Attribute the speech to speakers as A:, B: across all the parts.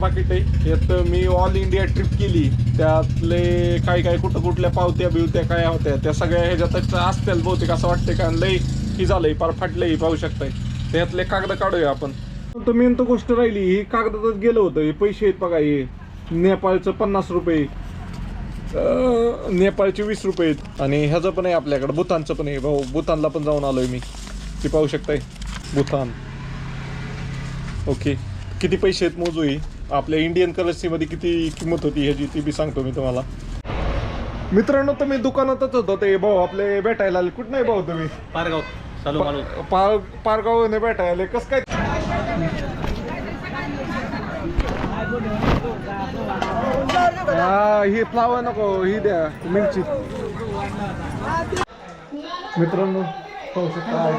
A: पाकिट आहे यात मी ऑल इंडिया ट्रिप केली त्यातले काय कुठल्या पावत्या बिवत्या काय होत्या त्या सगळ्या ह्याच्यात असतील बहुतेक असं वाटतंय कारण लई ही झालंय पार फाटलंय पाहू शकताय त्यातले कागद काढूया आपण. तर मेन तर गोष्ट राहिली ही कागदातच गेलं होतं. हे पैसे आहेत बघा हे नेपाळचं 50 रुपये नेपाळचे 20 रुपये आहेत आणि ह्याचं पण आहे आपल्याकडं भूतानचं पण आहे भाऊ भूतानला पण जाऊन आलोय मी ते पाहू शकताय भूतान. ओके किती पैसे आहेत मोजू ही आपल्या इंडियन करन्सीमध्ये किती किंमत होती ह्याची ती बी सांगतो मी तुम्हाला. मित्रांनो तर मी दुकानातच होतो ते भाऊ आपले भेटायला आले. कुठं नाही भाऊ तुम्ही?
B: पारगाव चालू
A: पारगाव ने भेटायला आले. कसं काय? ही फ्लावर नको ही द्या मिरची. मित्रांनो पाहू शकता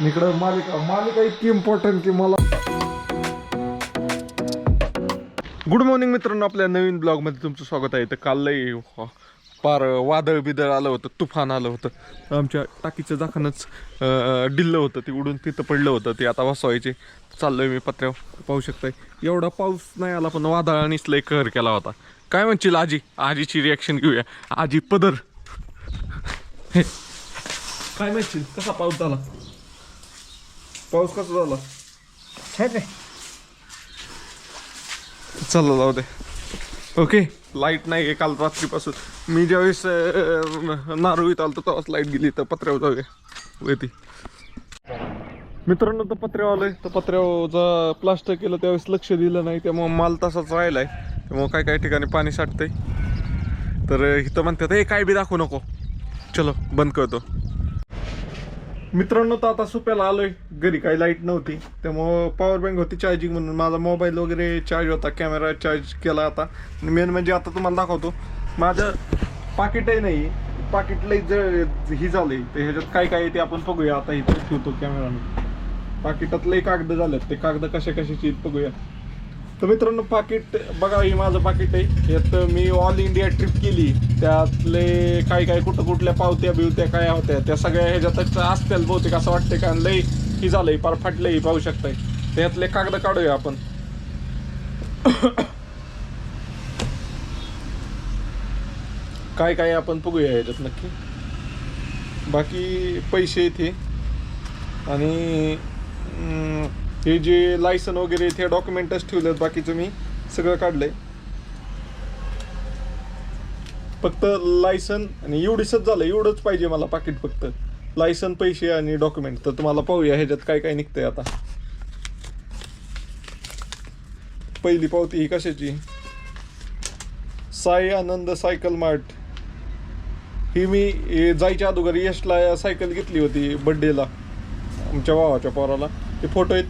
A: इकडं मालिका इतकी इम्पॉर्टंट की मला. गुड मॉर्निंग मित्रांनो आपल्या नवीन ब्लॉगमध्ये तुमचं स्वागत आहे. तर काल लई पार वादळ बिदळ आलं होतं तुफान आलं होतं आमच्या टाकीचं झाकणच डिल्लं होतं ते उडून तिथं पडलं होतं ते आता वाचवायचे चाललोय मी पत्र्यावर. पाहू शकताय एवढा पाऊस नाही आला पण वादळानेच लई कहर केला होता. काय म्हणशील आजीची रिॲक्शन घेऊया. आजी पदर काय म्हणशील कसा पाऊस झाला? पाऊस कसा झाला? चला जाऊ दे. ओके लाईट नाही आहे काल रात्रीपासून. मी ज्यावेळेस नारोळीत आलो तेव्हाच लाईट गेली. तर पत्र्यावर जाऊया ती. मित्रांनो तर पत्र्यावर आलोय तर पत्र्यावर प्लास्टर केलं त्यावेळेस लक्ष दिलं नाही त्यामुळे माल तसाच राहिलाय. त्यामुळे काही ठिकाणी पाणी साठतंय. तर इथं म्हणतात हे काय बी दाखवू नको चलो बंद करतो. मित्रांनो तर आता सुप्याला आलोय घरी काही लाईट नव्हती त्यामुळं पॉवर बँक होती चार्जिंग म्हणून माझा मोबाईल वगैरे चार्ज होता कॅमेरा चार्ज केला आता. मेन म्हणजे आता तुम्हाला दाखवतो माझं पाकिटही नाही पाकिटलाही ही झालंय तर ह्याच्यात काय ते आपण बघूया. आता इथं ठेवतो कॅमेराने. पाकिटातले कागद झालेत ते कागद कशाची बघूया. तर मित्रांनो पाकिट बघा हे माझं पाकिट आहे यात मी ऑल इंडिया ट्रिप केली त्यातले काय कुठल्या पावत्या बिवत्या काय होत्या त्या सगळ्या ह्याच्यात असतील बहुतेक असं वाटतंय कारण लई ही झालंय पार फाटलंय पाहू शकताय. त्यातले कागद काढूया आपण. काय आपण बघूया ह्याच्यात नक्की. बाकी पैसे इथे आणि हे जे लायसन वगैरे ते डॉक्युमेंटच ठेवलेत बाकीचं मी सगळं काढलंय. फक्त लायसन आणि एवढीच झालं एवढंच पाहिजे मला पाकिट फक्त लायसन पैसे आणि डॉक्युमेंट. तर तुम्हाला पाहूया ह्याच्यात काय निघतंय आता. पहिली पावती ही कशाची? साई आनंद सायकल मार्ट. ही मी जायच्या अगोदर यशला सायकल घेतली होती बड्डेला आमच्या भावाच्या पोराला. ते फोटो आहेत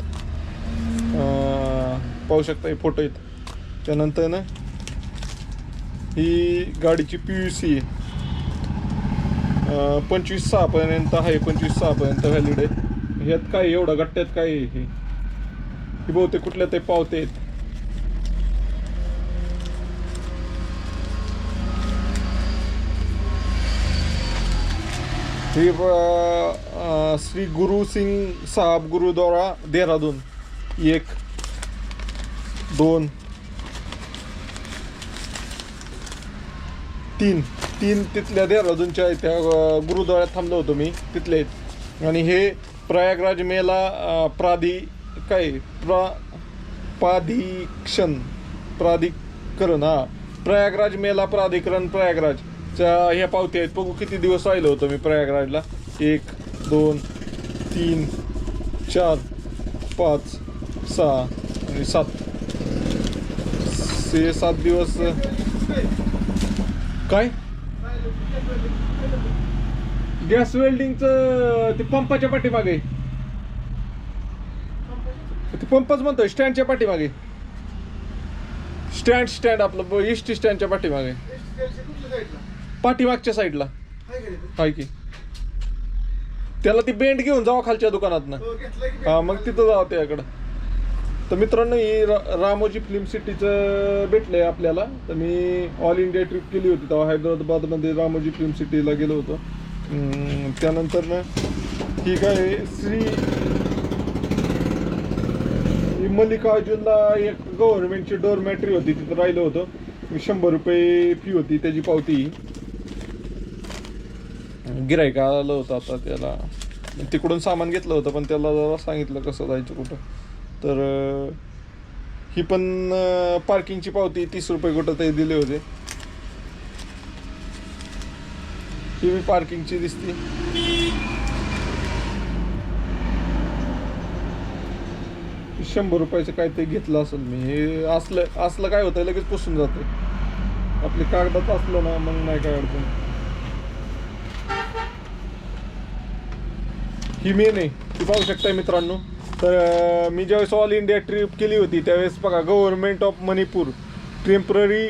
A: पाहू शकता हे फोटो आहेत. त्यानंतर ना ही गाडीची PUC 25/6 पर्यंत आहे 25/6 पर्यंत व्हॅलिड आहे. ह्यात काय एवढं गट्ट्यात काय हे बहुतेक कुठल्या ते पावते आहेत. हे श्री गुरु सिंग साहब गुरुद्वारा देहरादून 1 2 3 तिथल्या देहरादूनच्या त्या गुरुद्वाऱ्यात थांबलो होतो मी तिथले आहेत. आणि हे प्रयागराज मेला प्राधिकरण प्रयागराज मेला प्राधिकरण प्रयागराजच्या ह्या पावत्या आहेत. बघू किती दिवस राहिलो होतो मी प्रयागराजला. 1 2 3 4 5 6 आणि 7 7 दिवस. काय गॅस वेल्डिंगचं ते पंपाच्या पाठीमागे ते पंपच म्हणतोय स्टँडच्या पाठीमागे स्टँड आपलं इष्टी स्टँडच्या पाठीमागच्या साईडला आहे की. त्याला ती बेंड घेऊन जावा खालच्या दुकानात ना. हा मग तिथं जावं त्याकडं. तर मित्रांनो ही रामोजी फिल्म सिटीचं भेटलंय आपल्याला. तर मी ऑल इंडिया ट्रिप केली होती तेव्हा हैदराबादमध्ये रामोजी फिल्म सिटीला गेलो होतो. त्यानंतर ना ही काय श्री मल्लिकार्जुनला एक गव्हर्नमेंटची डोरमॅट्री होती, तिथं राहिलं होतं मी. 100 रुपये फी होती त्याची पावती. गिऱ्हाईक आलं होतं आता त्याला, तिकडून सामान घेतलं होतं पण त्याला जरा सांगितलं कसं जायचं कुठं. तर ही पण पार्किंगची पावती 30 रुपये कुठं ते दिले होते. ही मी पार्किंगची दिसते. ₹100 काय ते घेतलं असेल मी. हे असलं काय होतं लगेच पुसून जाते. आपली कागदात असलं ना मग नाही काय अडचण. ही मेन आहे, ती पाहू शकताय मित्रांनो. तर मी ज्यावेळेस ऑल इंडिया ट्रिप केली होती त्यावेळेस बघा government of Manipur temporary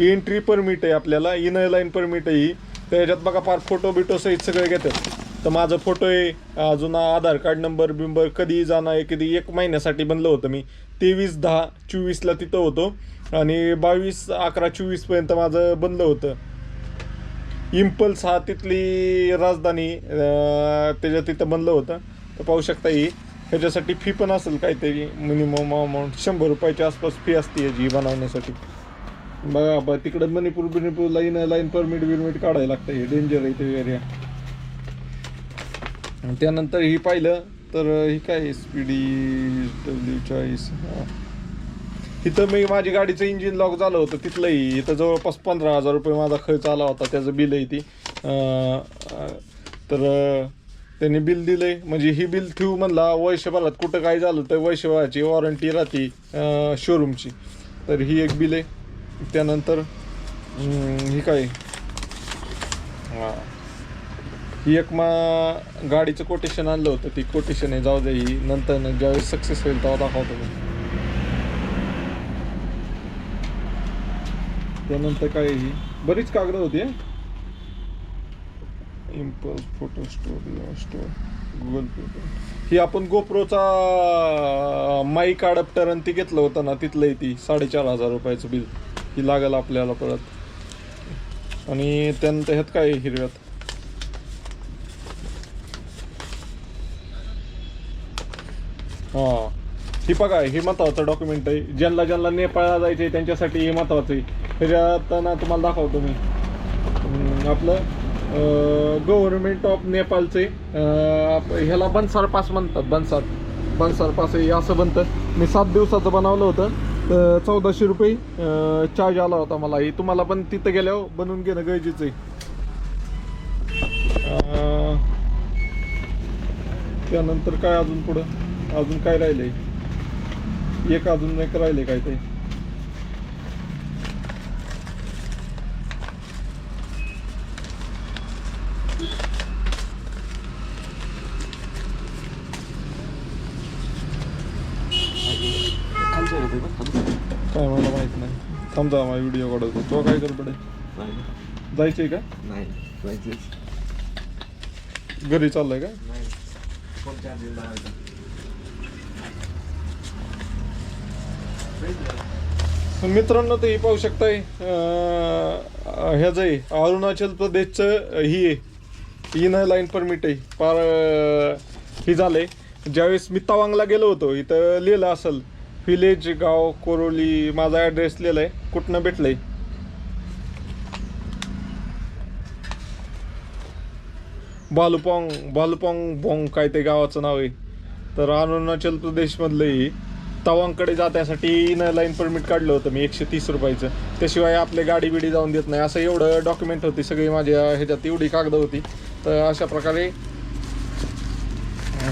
A: entry permit आहे आपल्याला, इनर लाईन परमिट आहे ही. त्याच्यात बघा फार फोटो बिटो सहित सगळे घेतात. तर माझा फोटो आहे, अजून आधार कार्ड नंबर बिंबर, कधी जाणं आहे, कधी 1 महिन्यासाठी बनलं होतं मी. 23/10/24 तिथं होतो आणि 22/11/24 पर्यंत माझं बनलं होतं. इम्पल्स हा तिथली राजधानी, त्याच्या तिथं बनलं होतं. तर पाहू शकता ही. ह्याच्यासाठी फी पण असेल काहीतरी, मिनिमम अमाऊंट 100 रुपयाच्या आसपास फी असते याची बनवण्यासाठी. बघा तिकडं मणिपूर लाईन परमिट बिरमिट काढायला लागतं. हे डेंजर आहे ते एरिया. त्यानंतर ही पाहिलं तर ही काय SPD40. इथं मी माझी गाडीचं इंजिन लॉक झालं होतं तिथलंही. इथं जवळपास 15,000 रुपये माझा खर्च आला होता. त्याचं बिल आहे ती. तर त्यांनी बिल दिलंय, म्हणजे ही बिल ठेवू म्हणला. वर्षभरात कुठं काय झालं तर वर्षभराची वॉरंटी राहते शोरूमची. तर ही एक बिल आहे. त्यानंतर ही काय, ही एक गाडीचं कोटेशन आणलं होतं. ती कोटेशन आहे, जाऊ दे. ही नंतर ज्यावेळेस सक्सेस होईल तेव्हा दाखवतो मी. त्यानंतर काय, ही बरीच कागद होती. इम्पल्स फोटो स्टोर गुगल पे. ही आपण गोप्रोचा माईक अडॅप्टर आणि ती घेतलं होतं ना, तिथलं ती 4,500 रुपयाचं बिल. ही लागेल आपल्याला परत. आणि त्यानंतर ह्यात काय हिरव्यात, हां ही बघा, हे महत्वाचं डॉक्युमेंट आहे. ज्यांना नेपाळला जायचं आहे त्यांच्यासाठी हे महत्वाचं आहे. त्याच्यात ना तुम्हाला दाखवतो मी. आपलं गव्हर्नमेंट ऑफ नेपाळचे ह्याला बनसार पास म्हणतात. बनसार पास हे असं बनतं. मी 7 दिवसाचं बनवलं होतं. तर 1400 रुपये चार्ज आला होता मला. हे तुम्हाला पण तिथं गेल्यावर बनवून घेणं गरजेचं आहे. त्यानंतर काय अजून पुढं अजून काय राहिलंय, एक अजून एक राहिले काय ते. काय मला माहित नाही. समजा माझा व्हिडिओ काढतो. तो काय कर पडे, जायचंय का?
B: नाही जायचंय.
A: घरी चाललंय का? मित्रांनो ते पाहू शकताय, ह्याचं आहे अरुणाचल प्रदेशचं ही आहे, इनर लाईन परमिट आहे. फार ही झालंय. ज्यावेळेस मी तवांगला गेलो होतो, इथं लिहिलं असेल विलेज गाव कोरोली, माझा ॲड्रेस लिहिलाय. कुठनं भेटलंय, भालुपांग बोंग काय ते गावाचं नाव आहे. तर अरुणाचल प्रदेशमधलं तवांगकडे जाण्यासाठी इनर लाईन परमिट काढलं होतं मी 130 रुपयाचं. त्याशिवाय आपले गाडी बिडी जाऊन देत नाही, असं एवढं डॉक्युमेंट होती सगळी माझ्या ह्याच्यात. एवढी कागद होती. तर अशा प्रकारे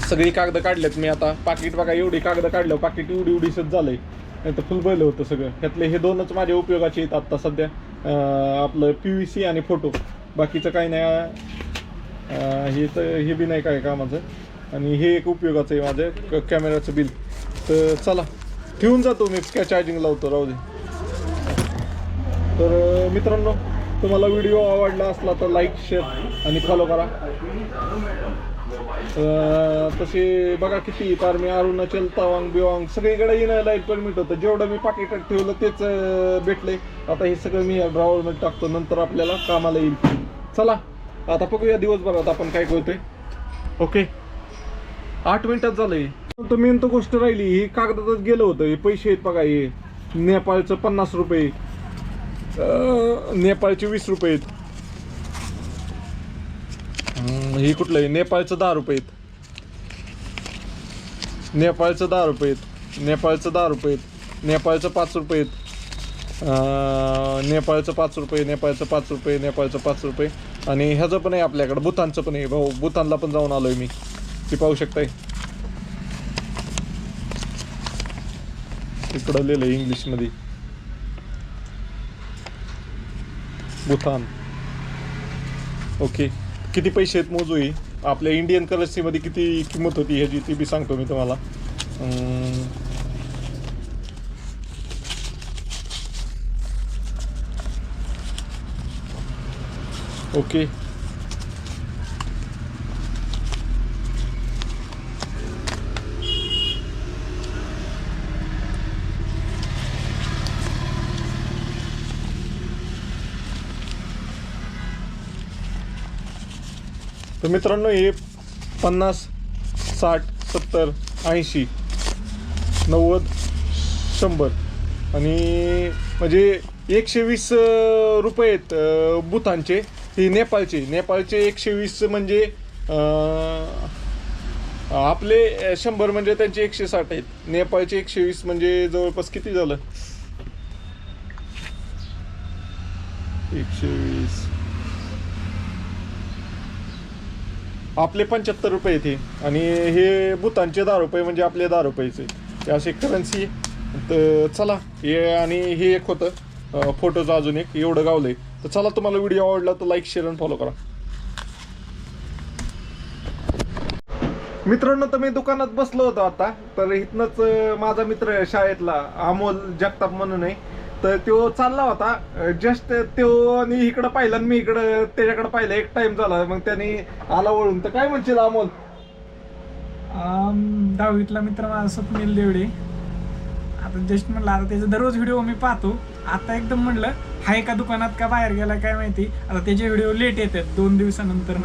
A: सगळी कागद काढलेत मी आता. पाकिट बघा, एवढी कागद काढलं, पाकिट एवढीसच झालंय. नाही तर फुल भरलं होतं सगळं. ह्यातले हे 2च माझ्या उपयोगाचे आहेत आत्ता सध्या, आपलं PVC आणि फोटो. बाकीचं काही नाही. हे तर हे बी नाही काय कामाचं. आणि हे एक उपयोगाचं आहे माझं कॅमेराचं बिल. तर चला ठेवून जातो मी, काय चार्जिंग लावतो, राहू दे. तर मित्रांनो, तुम्हाला व्हिडिओ आवडला असला तर लाईक, शेअर आणि फॉलो करा. तसे बघा किती पार मी अरुणाचल तवांग बिवांग सगळीकडे येणं लाईट परमिट होतं. जेवढं मी पाकिटात ठेवलं तेच भेटले. आता हे सगळं मी ड्रॉवरमध्ये टाकतो, नंतर आपल्याला कामाला येईल. चला आता बघूया दिवसभरात आपण काय करतोय. ओके, 8 मिनिटात झालंय. तर मेन तर गोष्ट राहिली ही कागदातच गेलं होतं. हे पैसे आहेत बघा, हे नेपाळचं 50 रुपये, नेपाळचे 20 रुपये आहेत. हे कुठलं आहे? नेपाळचं 10 रुपये आहेत. नेपाळचं 10 रुपये आहेत. नेपाळचं 10 रुपये आहेत. नेपाळचं 5 रुपये आहेत. नेपाळचं 5 रुपये, नेपाळचं 5 रुपये, नेपाळचं 5 रुपये. आणि ह्याचं पण आहे आपल्याकडं, भूतानचं पण आहे भाऊ. भूतानला पण जाऊन आलोय मी, ते पाहू शकताय. इकडं लिहिलं इंग्लिशमध्ये भूतान. ओके, किती पैसे आहेत मोजू. ही आपल्या इंडियन करन्सीमध्ये किती किंमत होती ह्याची ती बी सांगतो मी तुम्हाला. ओके, तर मित्रांनो हे 50, 60, 70, 80, 90, 100 आणि म्हणजे 120 रुपये आहेत भूतानचे. हे नेपाळचे 120 म्हणजे आपले 100 म्हणजे त्यांचे 160 आहेत. नेपाळचे 120 म्हणजे जवळपास किती झालं? 120 आपले 75 रुपये येते आणि हे भूतानचे 10 रुपये म्हणजे आपले 10 रुपयेचे. हे असे करन्सी. तर चला, हे आणि हे एक होतं फोटोचं अजून एक एवढं गावलंय. तर चला, तुम्हाला व्हिडिओ आवडला तर लाईक, शेअर आणि फॉलो करा. मित्रांनो, तर मी दुकानात बसलो होतो आता. तर इथनंच माझा मित्र शाळेतला अमोल जगताप म्हणून आहे, तर तो चालला होता. जस्ट तो आणि इकडं पाहिलं आणि मी इकडं त्याच्याकडे पाहिलं. एक टाइम झाला, मग त्याने आला वळून. तर काय म्हणशील अमोल?
B: 10वीतला मित्र माझा स्वप्नील देवडे. आता जस्ट म्हणलं, आता त्याचा दररोज व्हिडिओ मी पाहतो. आता एकदम म्हणलं हा एका दुकानात का बाहेर गेला काय माहिती. आता त्याचे व्हिडिओ लेट येतात 2 दिवसानंतर.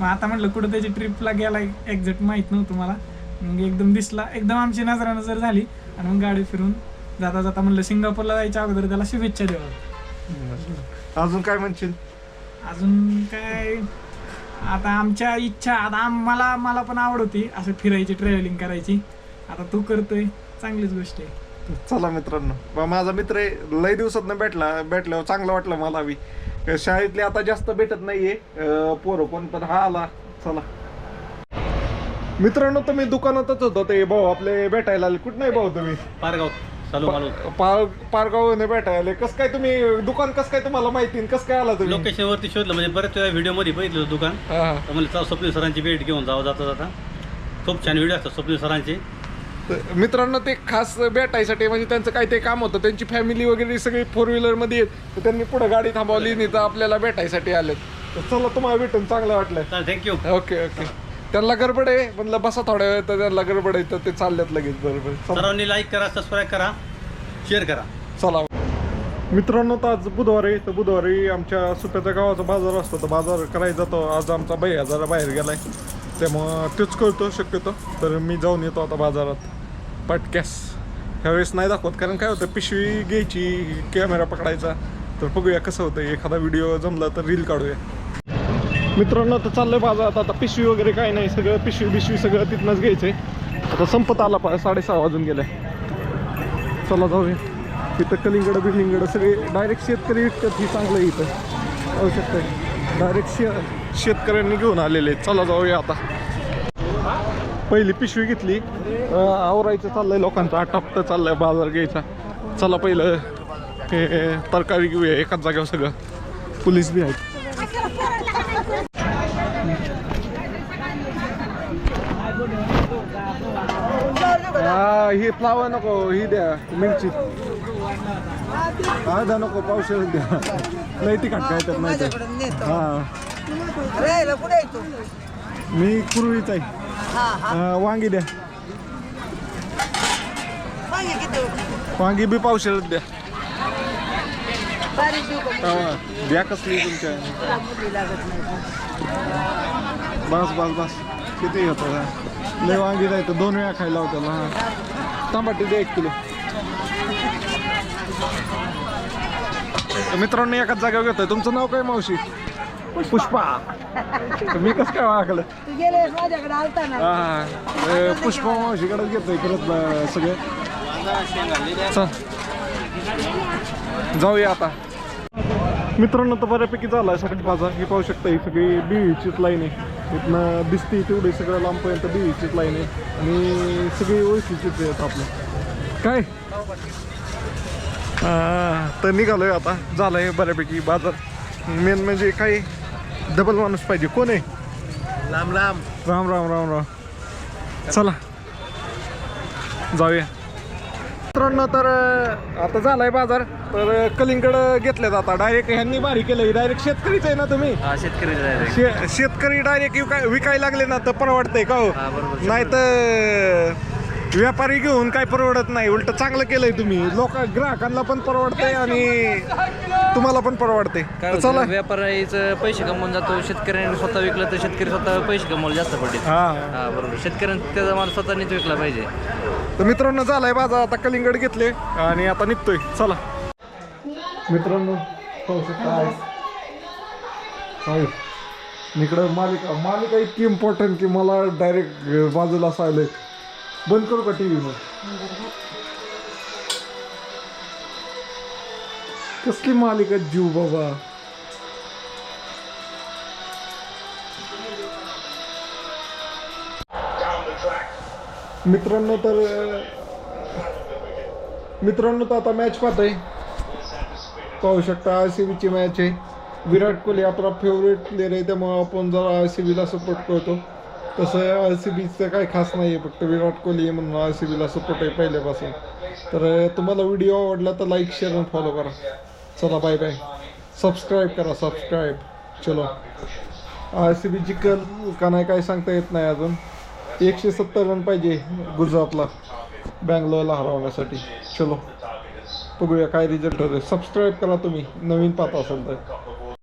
B: मग आता म्हटलं कुठं त्याची ट्रिपला गेला एक्झॅक्ट माहित नव्हतं मला. मग एकदम दिसला, एकदम आमची नजर झाली आणि मग गाडी फिरून जाता जाता म्हणलं सिंगापूरला जायच्या अगोदर त्याला शुभेच्छा द्यावा.
A: अजून काय म्हणशील?
B: अजून काय, आता आमच्या इच्छा, आता मला पण आवड होती असं फिरायची, ट्रॅव्हलिंग करायची. आता तू करतोय, चांगलीच गोष्ट आहे.
A: चला मित्रांनो, माझा मित्र आहे, लय दिवसात भेटल्यावर चांगलं वाटलं मला बी. शाळेतले आता जास्त भेटत नाहीये पोरं कोण, पण हा आला. चला मित्रांनो, तर मी दुकानातच होतो. ते भाऊ आपले भेटायला आले. कुठं नाही भाऊ तुम्ही?
C: पारगाव
A: पारगाव भेटायला आले. कसं काय तुम्ही दुकान, कसं काय तुम्हाला माहिती, कसं काय आला तुम्ही?
C: लोकेशन वरती शोधलं, म्हणजे बऱ्याच वेळा व्हिडिओ मध्ये बघितलं दुकान. तर म्हणजे स्वप्नील सरांची भेट घेऊन जाता खूप छान व्हिडिओ असतात स्वप्नील सरांचे.
A: मित्रांनो, ते खास भेटायसाठी म्हणजे त्यांचं काय ते काम होतं. त्यांची फॅमिली वगैरे सगळी 4 व्हीलर मध्ये येत, तर त्यांनी पुढे गाडी थांबवली नाही तर आपल्याला भेटायसाठी आलेत. तर चला, तुम्हाला भेटून चांगलं वाटलं.
C: थँक्यू.
A: ओके. त्यांना गडबड आहे, म्हणलं बसा थोड्या वेळ. तर त्यांना गडबड आहे, तर ते चालल्यात लगेच. बरोबर.
C: सर्वांनी लाईक करा, सबस्क्राईब करा, शेअर करा.
A: चला मित्रांनो, तर आज बुधवार आहे. तर बुधवारी आमच्या सुप्याच्या गावाचा बाजार असतो. तर बाजार करायचा जातो. आज आमचा भैया जरा बाहेर गेलाय, त्यामुळं तोच करतो शक्यतो. तर मी जाऊन येतो आता बाजारात पटक्यास. ह्यावेळेस नाही दाखवत, कारण काय होतं, पिशवी घ्यायची, कॅमेरा पकडायचा. तर बघूया कसं होतं. एखादा व्हिडिओ जमला तर रील काढूया. मित्रांनो, तर चाललंय बाजारात. आता पिशवी वगैरे काही नाही, सगळं पिशवी सगळं तिथनंच घ्यायचंय. आता संपत आला, 6:30 वाजून गेलाय. चला जाऊया. इथं कलिंगड सगळे डायरेक्ट शेतकरी विकतात. ही चांगलं आहे इथं, पाहू शकतोय. डायरेक्ट शेतकऱ्यांनी घेऊन आलेले आहेत. चला जाऊया आता. पहिली पिशवी घेतली, आवरायचं चाललंय लोकांचं. आटापतं चाललंय बाजार घ्यायचा. चला पहिलं हे तरकारी घेऊया एकाच जागेवर. सगळं पोलीस बी आहेत. ही फ्लावर नको, ही द्या मिरची. अर्धा नको, पावशेर द्या. लय तिखट काय तर नाही तर. मी कुरळीच आहे. वांगी द्या. वांगी बी पावशेर द्या. द्या कसली तुमच्या. बस किती होतं. लय वांगी जायचं 2 वेळा खायला होत्याला. हा टमाटे दे 1 किलो. तर मित्रांनो एकाच जागेवर घेतोय. तुमचं नाव काय मावशी? पुष्पा. तर मी कसं काय वागलं?
D: तू गेले माझ्याकडे आलता ना.
A: हा पुष्पा मावशीकडेच घेतोय परत सगळे. चल जाऊया आता. मित्रांनो तर बऱ्यापैकी झालाय सगळी बाजार. ही पाहू शकता ही सगळी बीईचीच लाईन आहे. इथनं दिसते तेवढी सगळं लांबपर्यंत बीईचीच लाईन आहे आणि सगळी ओळखीचीच आहेत आपलं. काय तर निघालोय आता. झालंय बऱ्यापैकी बाजार. मेन म्हणजे काय डबल माणूस पाहिजे. कोण आहे?
E: राम राम.
A: राम राम राम राम. चला जाऊया. मित्रांनो तर आता झालाय बाजार. तर कलिंगड घेतलेत आता. डायरेक्ट ह्यांनी भारी केलंय. डायरेक्ट शेतकरीच आहे ना तुम्ही? शेतकरी डायरेक्ट विकायला लागले ना तर परवडतंय का हो? नाही तर व्यापारी घेऊन काय परवडत नाही. उलट चांगलं केलंय तुम्ही. ग्राहकांना पण परवडतंय आणि तुम्हाला पण परवडते. चला
E: व्यापारीचं पैसे कमवून जातो. शेतकऱ्याने स्वतः विकलं तर शेतकरी स्वतः पैसे कमवायला जास्त पडते.
A: हा
E: बरोबर. शेतकऱ्याने त्याचा माल स्वतःनेच विकला पाहिजे.
A: तर मित्रांनो झालाय बाजार. आता कलिंगड घेतले आणि आता निघतोय. चला मित्रांनो पाहू शकता इकडं मालिका इतकी इम्पॉर्टंट की मला डायरेक्ट बाजूला असायला. बंद करू का टीव्ही? मग कसली मालिका जीव बाबा. मित्रांनो तर आता मॅच पाहतोय. पाहू शकता RCBची मॅच आहे. विराट कोहली आपला फेवरेट प्लेअर आहे त्यामुळे आपण जरा RCBला सपोर्ट करतो. तसं RCBचं काही खास नाही आहे. फक्त विराट कोहली म्हणून RCBला सपोर्ट आहे पहिल्यापासून. तर तुम्हाला व्हिडिओ आवडला तर लाईक शेअर आणि फॉलो करा. चला बाय बाय. सबस्क्राईब करा. सबस्क्राईब. चलो RCB जिंकल का नाही काय सांगता येत नाही अजून. 170 रन पाहिजे गुजरातला बँगलोरला हरवण्यासाठी. चलो बघूया काय रिझल्ट होते. सबस्क्राईब करा तुम्ही नवीन पाहता असेल तर.